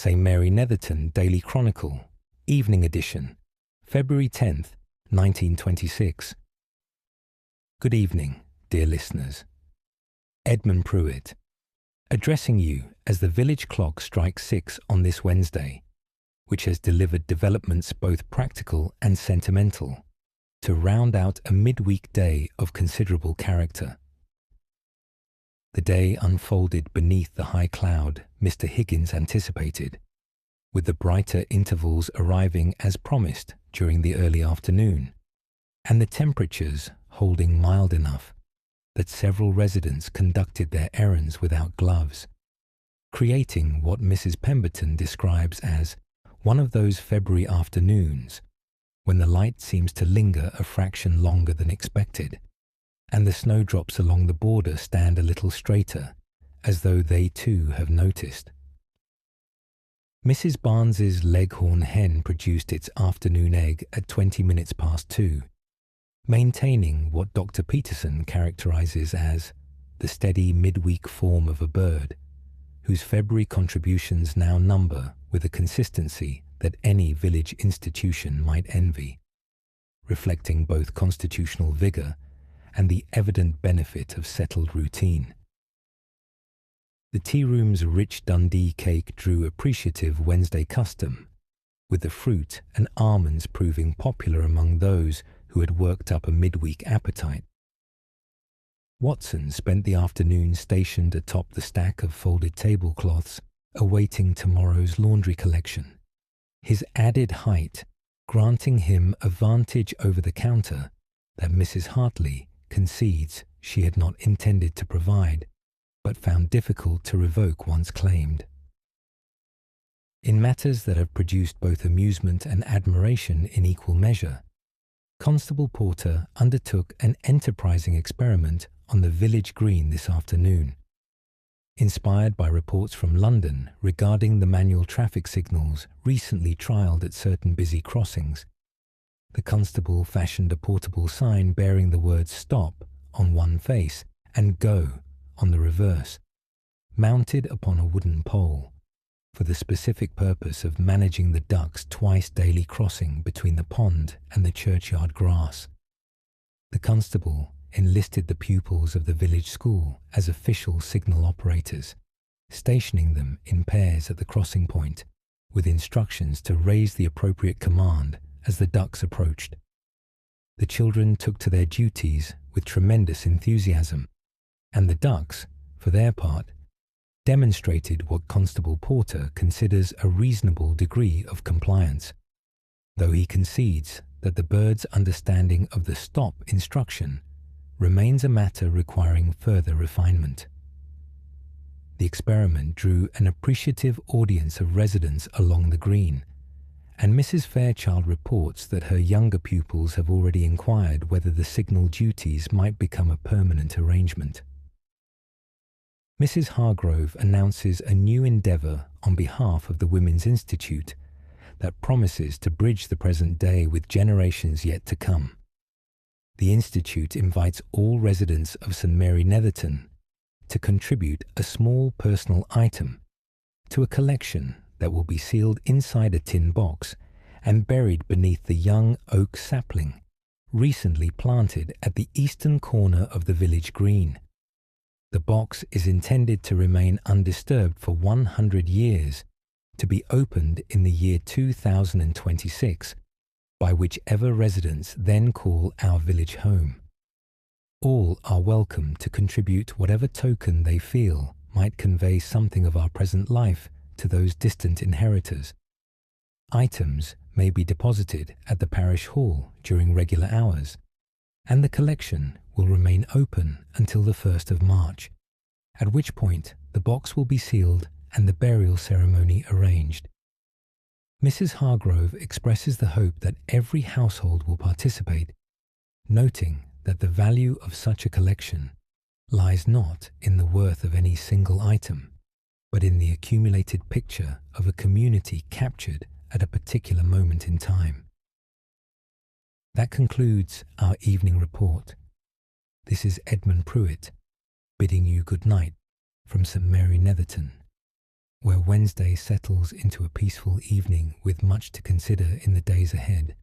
St. Mary Netherton Daily Chronicle, Evening Edition, February 10th, 1926. Good evening, dear listeners. Edmund Pruitt, addressing you as the village clock strikes 6 on this Wednesday, which has delivered developments both practical and sentimental, to round out a midweek day of considerable character. The day unfolded beneath the high cloud Mr. Higgins anticipated, with the brighter intervals arriving as promised during the early afternoon, and the temperatures holding mild enough that several residents conducted their errands without gloves, creating what Mrs. Pemberton describes as one of those February afternoons when the light seems to linger a fraction longer than expected, and the snowdrops along the border stand a little straighter, as though they too have noticed. Mrs. Barnes's leghorn hen produced its afternoon egg at 20 minutes past 2, maintaining what Dr. Peterson characterizes as the steady midweek form of a bird, whose February contributions now number with a consistency that any village institution might envy, reflecting both constitutional vigor and the evident benefit of settled routine. The tea room's rich Dundee cake drew appreciative Wednesday custom, with the fruit and almonds proving popular among those who had worked up a midweek appetite. Watson spent the afternoon stationed atop the stack of folded tablecloths, awaiting tomorrow's laundry collection, his added height granting him a vantage over the counter that Mrs. Hartley concedes she had not intended to provide, but found difficult to revoke once claimed. In matters that have produced both amusement and admiration in equal measure, Constable Porter undertook an enterprising experiment on the village green this afternoon. Inspired by reports from London regarding the manual traffic signals recently trialled at certain busy crossings, the constable fashioned a portable sign bearing the words "Stop" on one face and "Go" on the reverse, mounted upon a wooden pole, for the specific purpose of managing the ducks twice daily crossing between the pond and the churchyard grass. The constable enlisted the pupils of the village school as official signal operators, stationing them in pairs at the crossing point, with instructions to raise the appropriate command as the ducks approached. The children took to their duties with tremendous enthusiasm, and the ducks, for their part, demonstrated what Constable Porter considers a reasonable degree of compliance, though he concedes that the bird's understanding of the "stop" instruction remains a matter requiring further refinement. The experiment drew an appreciative audience of residents along the green, and Mrs. Fairchild reports that her younger pupils have already inquired whether the signal duties might become a permanent arrangement. Mrs. Hargrove announces a new endeavour on behalf of the Women's Institute that promises to bridge the present day with generations yet to come. The Institute invites all residents of St. Mary Netherton to contribute a small personal item to a collection that will be sealed inside a tin box and buried beneath the young oak sapling recently planted at the eastern corner of the village green. The box is intended to remain undisturbed for 100 years, to be opened in the year 2026 by whichever residents then call our village home. All are welcome to contribute whatever token they feel might convey something of our present life to those distant inheritors. Items may be deposited at the parish hall during regular hours, and the collection will remain open until the 1st of March, at which point the box will be sealed and the burial ceremony arranged. Mrs. Hargrove expresses the hope that every household will participate, noting that the value of such a collection lies not in the worth of any single item, but in the accumulated picture of a community captured at a particular moment in time. That concludes our evening report. This is Edmund Pruitt, bidding you good night from St. Mary Netherton. where Wednesday settles into a peaceful evening with much to consider in the days ahead.